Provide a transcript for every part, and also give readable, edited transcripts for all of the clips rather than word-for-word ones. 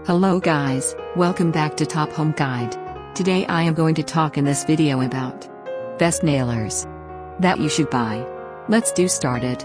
Hello guys, welcome back to Top Home Guide. Today I am going to talk in this video about best nailers that you should buy. Let's do started.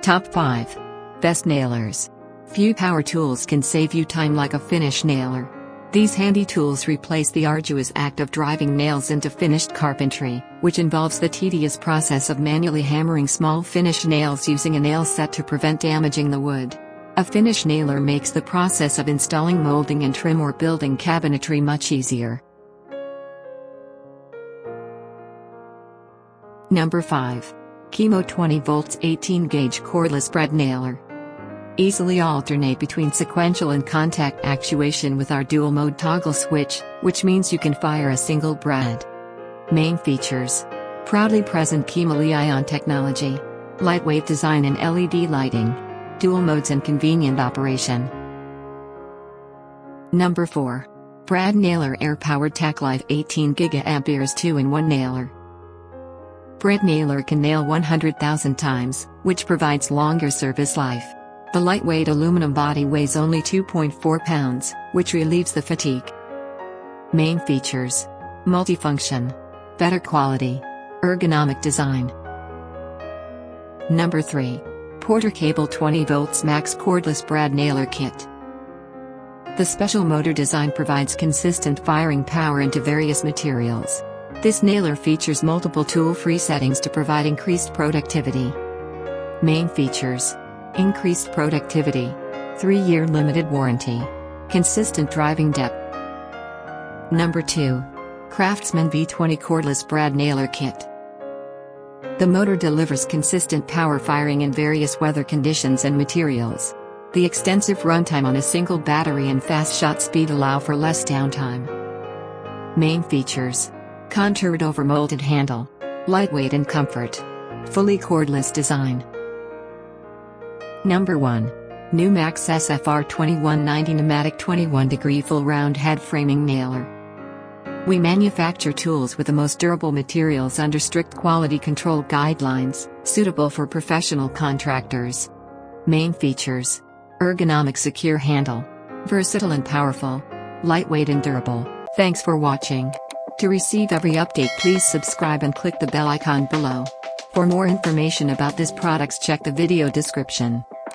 Top 5 Best Nailers. Few power tools can save you time like a finish nailer. These handy tools replace the arduous act of driving nails into finished carpentry, which involves the tedious process of manually hammering small finish nails using a nail set to prevent damaging the wood. A finish nailer makes the process of installing molding and trim or building cabinetry much easier. Number 5. Chemo 20 volts 18 gauge cordless brad nailer. Easily alternate between sequential and contact actuation with our dual mode toggle switch, which means you can fire a single brad. Main features. Proudly present Chemo Li-ion technology. Lightweight design and LED lighting. Dual modes and convenient operation. Number 4. Brad Nailer Air-Powered TacLife 18 GA 2-in-1 Nailer. Brad Nailer can nail 100,000 times, which provides longer service life. The lightweight aluminum body weighs only 2.4 pounds, which relieves the fatigue. Main features. Multifunction. Better quality. Ergonomic design. Number 3. Porter Cable 20 volts Max Cordless Brad Nailer Kit. The special motor design provides consistent firing power into various materials. This nailer features multiple tool-free settings to provide increased productivity. Main features. Increased productivity. 3-year limited warranty. Consistent driving depth. Number 2. Craftsman V20 Cordless Brad Nailer Kit. The motor delivers consistent power firing in various weather conditions and materials. The extensive runtime on a single battery and fast shot speed allow for less downtime. Main features. Contoured over molded handle. Lightweight and comfort. Fully cordless design. Number 1. Numax SFR 2190 Pneumatic 21-degree full round head framing nailer. We manufacture tools with the most durable materials under strict quality control guidelines, suitable for professional contractors. Main features. Ergonomic secure handle. Versatile and powerful. Lightweight and durable. Thanks for watching. To receive every update, please subscribe and click the bell icon below. For more information about this products, check the video description.